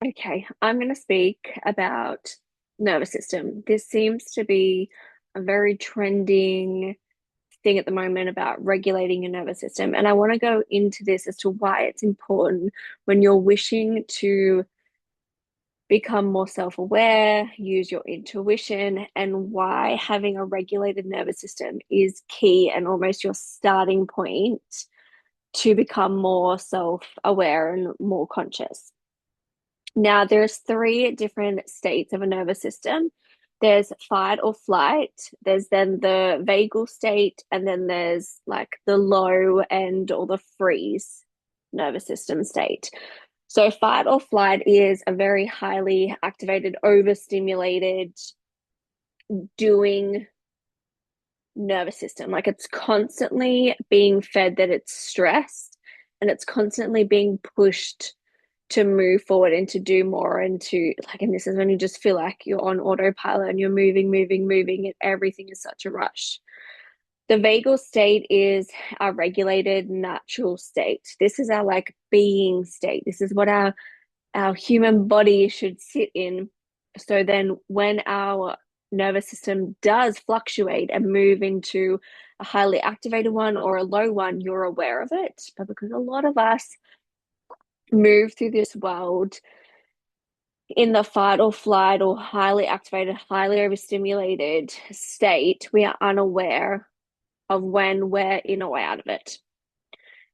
Okay, I'm going to speak about nervous system. This seems to be a very trending thing at the moment about regulating your nervous system. And I want to go into this as to why it's important when you're wishing to become more self-aware, use your intuition, and why having a regulated nervous system is key and almost your starting point to become more self-aware and more conscious. Now, there's three different states of a nervous system. There's fight or flight, there's then the vagal state, and then there's like the low end or the freeze nervous system state. So, fight or flight is a very highly activated, overstimulated, doing nervous system. Like it's constantly being fed that it's stressed and it's constantly being pushed to move forward and to do more and to like, and this is when you just feel like you're on autopilot and you're moving, and everything is such a rush. The vagal state is our regulated natural state. This is our like being state. This is what our human body should sit in. So then when our nervous system does fluctuate and move into a highly activated one or a low one, you're aware of it. But because a lot of us move through this world in the fight or flight or highly activated, highly overstimulated state, we are unaware of when we're in or out of it.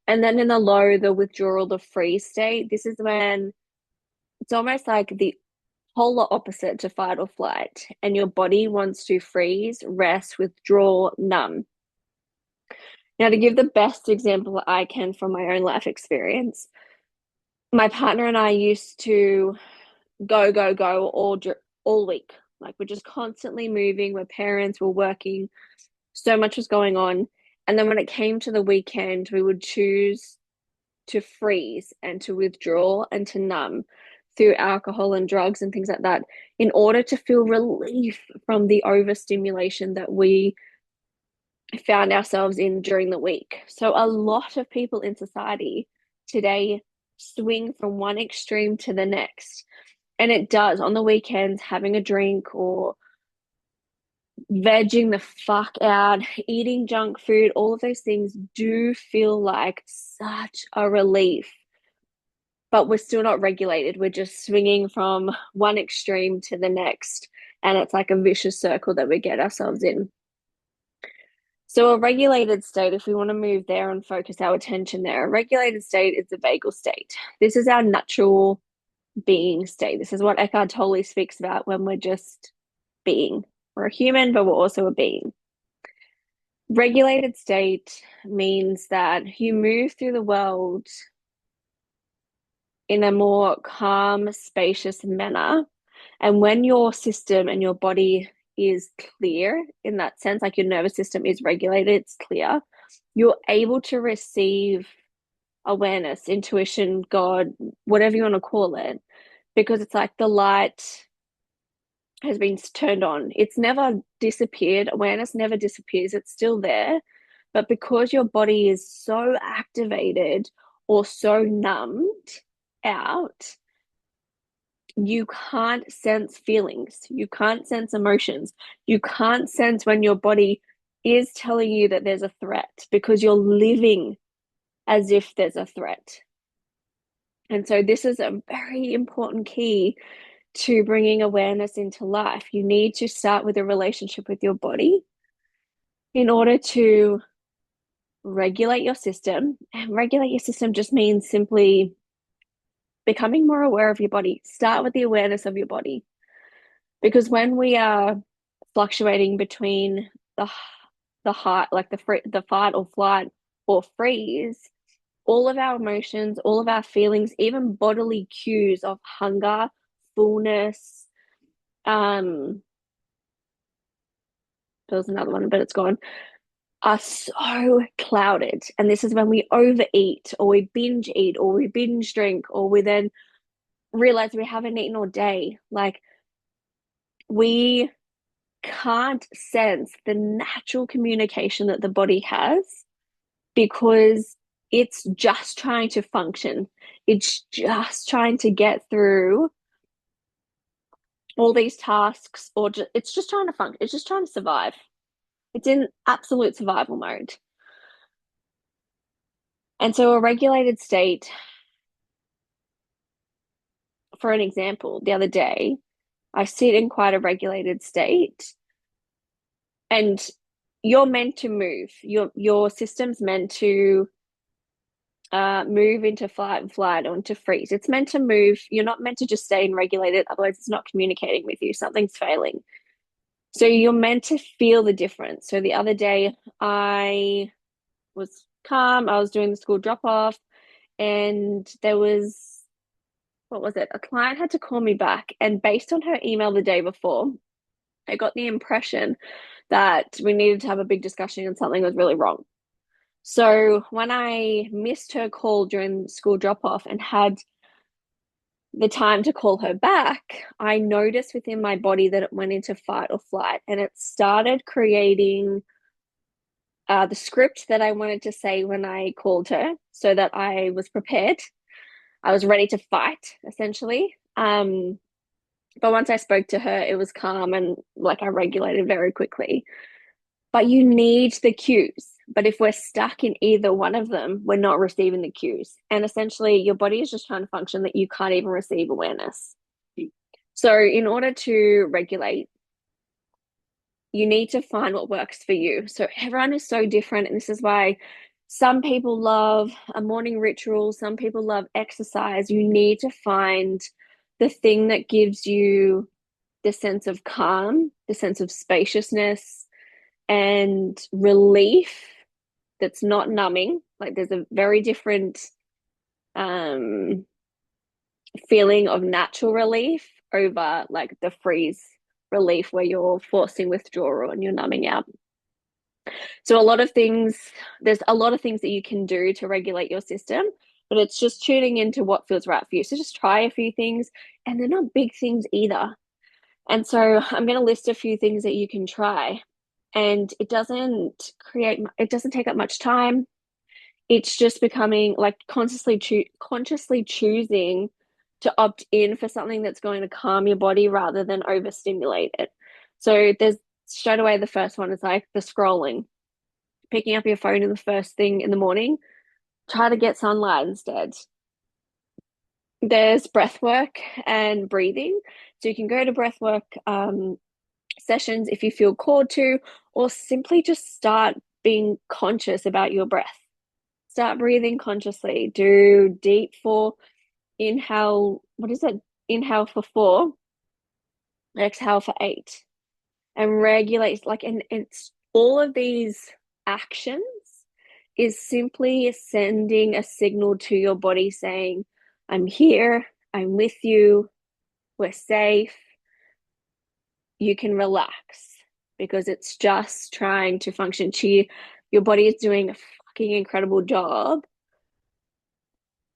And then in the low, the withdrawal, the freeze state, this is when it's almost like the polar opposite to fight or flight, and your body wants to freeze, rest, withdraw, numb. Now, to give the best example I can from my own life experience, my partner and I used to go all week. Like we're just constantly moving. We're parents, we're working, so much was going on. And then when it came to the weekend, we would choose to freeze and to withdraw and to numb through alcohol and drugs and things like that in order to feel relief from the overstimulation that we found ourselves in during the week. So a lot of people in society today swing from one extreme to the next. And it does on the weekends, having a drink or vegging the fuck out, eating junk food, all of those things do feel like such a relief. But we're still not regulated. We're just swinging from one extreme to the next. And it's like a vicious circle that we get ourselves in. So, a regulated state, if we want to move there and focus our attention there, a regulated state is the vagal state. This is our natural being state. This is what Eckhart Tolle speaks about when we're just being. We're a human, but we're also a being. Regulated state means that you move through the world in a more calm, spacious manner. And when your system and your body is clear in that sense, like your nervous system is regulated, it's clear, you're able to receive awareness, intuition, God, whatever you want to call it, because it's like the light has been turned on. It's never disappeared. Awareness never disappears. It's still there. But because your body is so activated or so numbed out, you can't sense feelings. You can't sense emotions. You can't sense when your body is telling you that there's a threat because you're living as if there's a threat. And so this is a very important key to bringing awareness into life. You need to start with a relationship with your body in order to regulate your system. And regulate your system just means simply becoming more aware of your body. Start with the awareness of your body. Because when we are fluctuating between the heart, like the fight or flight or freeze, all of our emotions, all of our feelings, even bodily cues of hunger, fullness, there was another one, but it's gone, are so clouded. And this is when we overeat or we binge eat or we binge drink or we then realize we haven't eaten all day. Like we can't sense the natural communication that the body has because it's just trying to function. It's just trying to get through all these tasks, or it's just trying to function. It's just trying to survive. It's in absolute survival mode. And so a regulated state, for an example, the other day, I sit in quite a regulated state, and you're meant to move. Your system's meant to move into fight and flight or into freeze. It's meant to move. You're not meant to just stay in regulated, otherwise it's not communicating with you. Something's failing. So you're meant to feel the difference. So the other day I was calm. I was doing the school drop off, and there was, what was it? A client had to call me back, and based on her email the day before, I got the impression that we needed to have a big discussion and something was really wrong. So when I missed her call during school drop off and had the time to call her back, I noticed within my body that it went into fight or flight, and it started creating the script that I wanted to say when I called her so that I was prepared. I was ready to fight, essentially. But once I spoke to her, it was calm and like I regulated very quickly. But you need the cues. But if we're stuck in either one of them, we're not receiving the cues. And essentially, your body is just trying to function that you can't even receive awareness. So, in order to regulate, you need to find what works for you. So, everyone is so different. And this is why some people love a morning ritual, some people love exercise. You need to find the thing that gives you the sense of calm, the sense of spaciousness, and relief that's not numbing. Like there's a very different um, feeling of natural relief over like the freeze relief where you're forcing withdrawal and you're numbing out. So a lot of things, there's a lot of things that you can do to regulate your system, but it's just tuning into what feels right for you. So just try a few things, and they're not big things either. And so I'm going to list a few things that you can try. And it doesn't take up much time. It's just becoming like consciously choosing to opt in for something that's going to calm your body rather than overstimulate it. So there's straight away the first one is like the scrolling, picking up your phone in the first thing in the morning. Try to get sunlight instead. There's breath work and breathing. So you can go to breath work sessions if you feel called to, or simply just start being conscious about your breath. Start breathing consciously. Do deep for inhale. What is it? Inhale for 4, exhale for 8, and regulate. Like, and it's all of these actions is simply sending a signal to your body saying, I'm here, I'm with you, we're safe, you can relax, because it's just trying to function. Your body is doing a fucking incredible job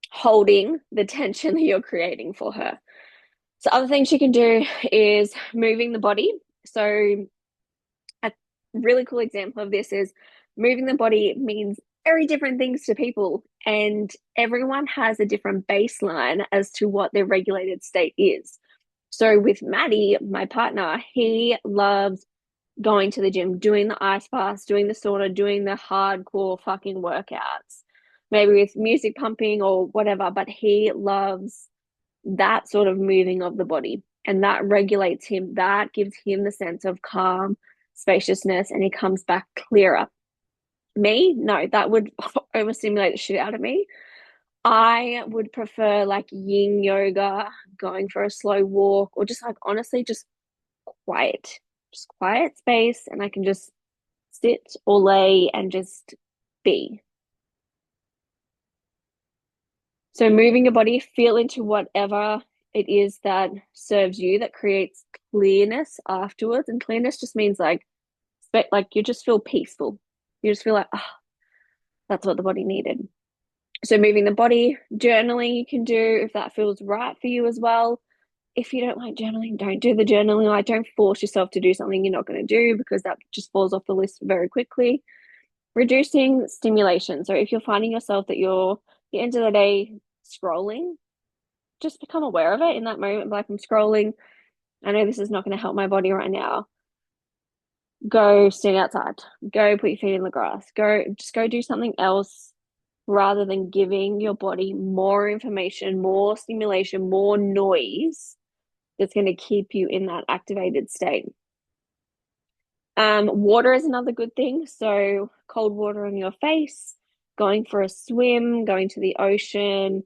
holding the tension that you're creating for her. So other things you can do is moving the body. So a really cool example of this is moving the body means very different things to people, and everyone has a different baseline as to what their regulated state is. So with Maddie, my partner, he loves going to the gym, doing the ice baths, doing the sauna, doing the hardcore fucking workouts, maybe with music pumping or whatever, but he loves that sort of moving of the body, and that regulates him. That gives him the sense of calm, spaciousness, and he comes back clearer. Me, no, that would overstimulate the shit out of me. I would prefer like yin yoga, going for a slow walk, or just like honestly, quiet, just quiet space, and I can just sit or lay and just be. So moving your body, feel into whatever it is that serves you, that creates clearness afterwards. And clearness just means like you just feel peaceful. You just feel like, oh, that's what the body needed. So moving the body, journaling you can do if that feels right for you as well. If you don't like journaling, don't do the journaling. Like, don't force yourself to do something you're not going to do, because that just falls off the list very quickly. Reducing stimulation. So if you're finding yourself that you're at the end of the day scrolling, just become aware of it in that moment. Like, I'm scrolling. I know this is not going to help my body right now. Go stand outside. Go put your feet in the grass. Go do something else rather than giving your body more information, more stimulation, more noise that's going to keep you in that activated state. Water is another good thing. So cold water on your face, going for a swim, going to the ocean,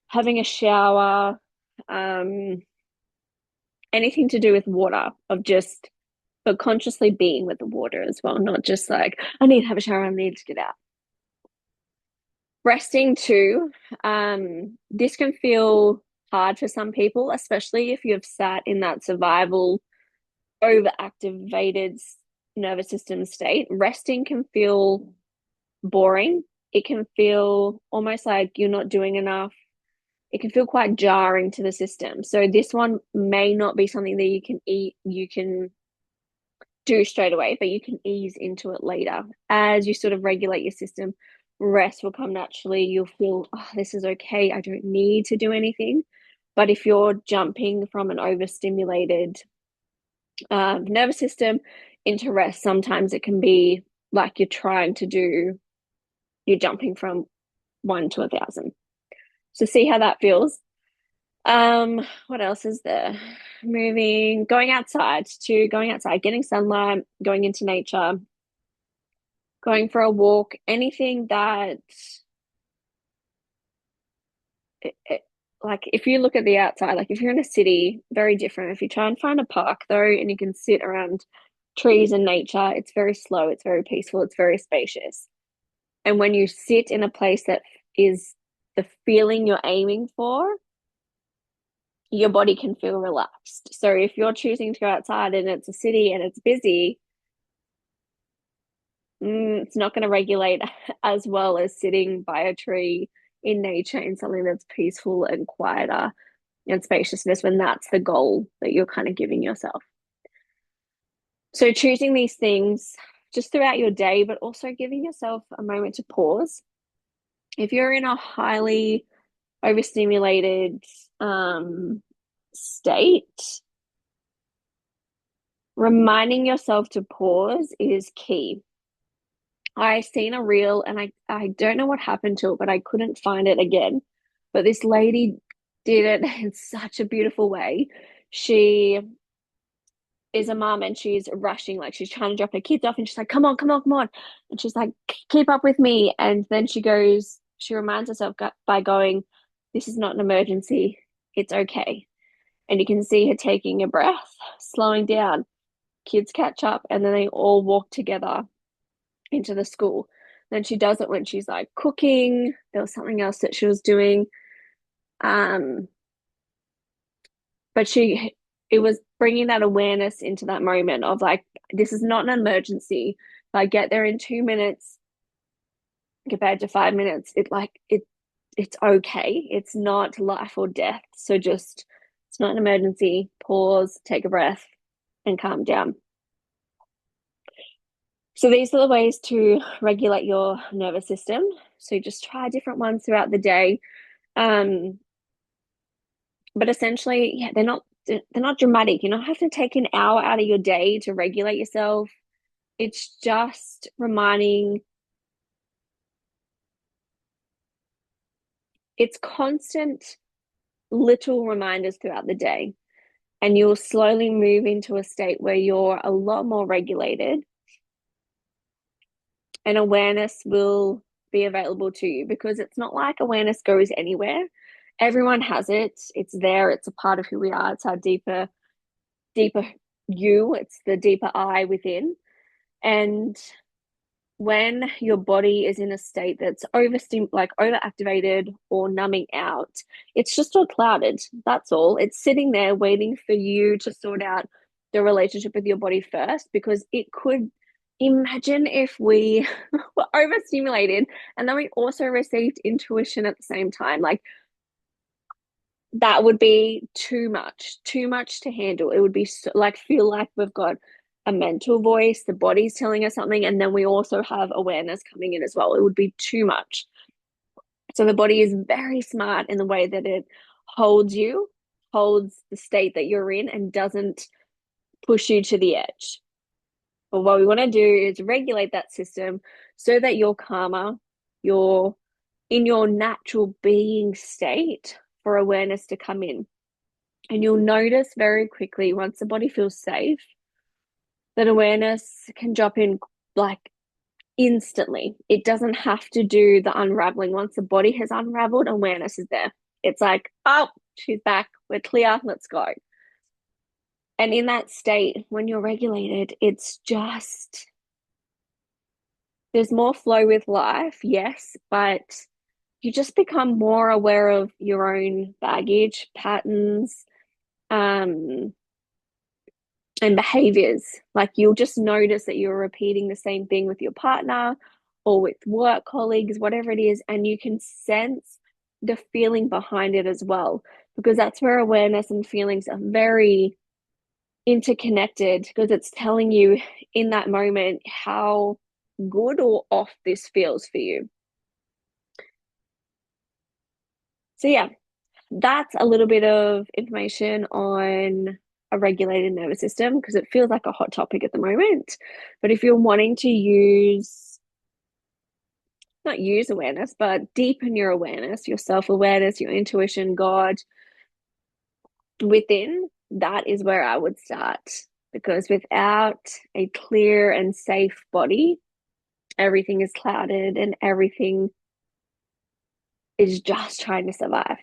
having a shower, um, anything to do with water, of just but consciously being with the water as well, not just like, I need to have a shower, I need to get out. Resting too. This can feel hard for some people, especially if you've sat in that survival, overactivated nervous system state. Resting can feel boring. It can feel almost like you're not doing enough. It can feel quite jarring to the system. So this one may not be something that you can do straight away, but you can ease into it later. As you sort of regulate your system, rest will come naturally. You'll feel, oh, this is okay. I don't need to do anything. But if you're jumping from an overstimulated nervous system into rest, sometimes it can be like you're jumping from one to 1,000. So see how that feels. What else is there? Going outside, getting sunlight, going into nature, going for a walk, anything that it, like if you look at the outside, like if you're in a city, very different. If you try and find a park though, and you can sit around trees and nature, it's very slow, it's very peaceful, it's very spacious. And when you sit in a place that is the feeling you're aiming for, your body can feel relaxed. So if you're choosing to go outside and it's a city and it's busy, it's not going to regulate as well as sitting by a tree in nature in something that's peaceful and quieter and spaciousness, when that's the goal that you're kind of giving yourself. So choosing these things just throughout your day, but also giving yourself a moment to pause. If you're in a highly overstimulated state, reminding yourself to pause is key. I seen a reel and I don't know what happened to it, but I couldn't find it again. But this lady did it in such a beautiful way. She is a mom and she's rushing, like she's trying to drop her kids off, and she's like, come on, come on, come on. And she's like, keep up with me. And then she reminds herself by going, this is not an emergency. It's okay. And you can see her taking a breath, slowing down. Kids catch up, and then they all walk together into the school. Then she does it when she's like cooking. There was something else that she was doing. Um, but it was bringing that awareness into that moment of like, this is not an emergency. If I get there in 2 minutes compared to 5 minutes, it's okay. It's not life or death. So just, it's not an emergency. Pause, take a breath, and calm down. So these are the ways to regulate your nervous system. So just try different ones throughout the day. Um, but essentially, yeah, they're not dramatic. You don't have to take an hour out of your day to regulate yourself. It's just reminding, it's constant little reminders throughout the day. And you'll slowly move into a state where you're a lot more regulated, and awareness will be available to you, because it's not like awareness goes anywhere. Everyone has it. It's there. It's a part of who we are. It's our deeper you. It's the deeper I within. And when your body is in a state that's overactivated or numbing out, it's just all clouded. That's all. It's sitting there waiting for you to sort out the relationship with your body first, because it could, imagine if we were overstimulated and then we also received intuition at the same time. Like, that would be too much to handle. It would be so, like, feel like we've got a mental voice, the body's telling us something, and then we also have awareness coming in as well. It would be too much. So the body is very smart in the way that it holds you holds the state that you're in and doesn't push you to the edge. But what we want to do is regulate that system so that you're calmer, you're in your natural being state for awareness to come in. And you'll notice very quickly once the body feels safe that awareness can drop in like instantly. It doesn't have to do the unraveling. Once the body has unraveled, awareness is there. It's like, oh, she's back. We're clear. Let's go. And in that state, when you're regulated, it's just, there's more flow with life, yes, but you just become more aware of your own baggage, patterns, um, and behaviors. Like you'll just notice that you're repeating the same thing with your partner or with work colleagues, whatever it is, and you can sense the feeling behind it as well, because that's where awareness and feelings are very interconnected, because it's telling you in that moment how good or off this feels for you. So, yeah, that's a little bit of information on a regulated nervous system because it feels like a hot topic at the moment. But if you're wanting to not use awareness, but deepen your awareness, your self awareness, your intuition, God within, that is where I would start. Because without a clear and safe body, everything is clouded and everything is just trying to survive.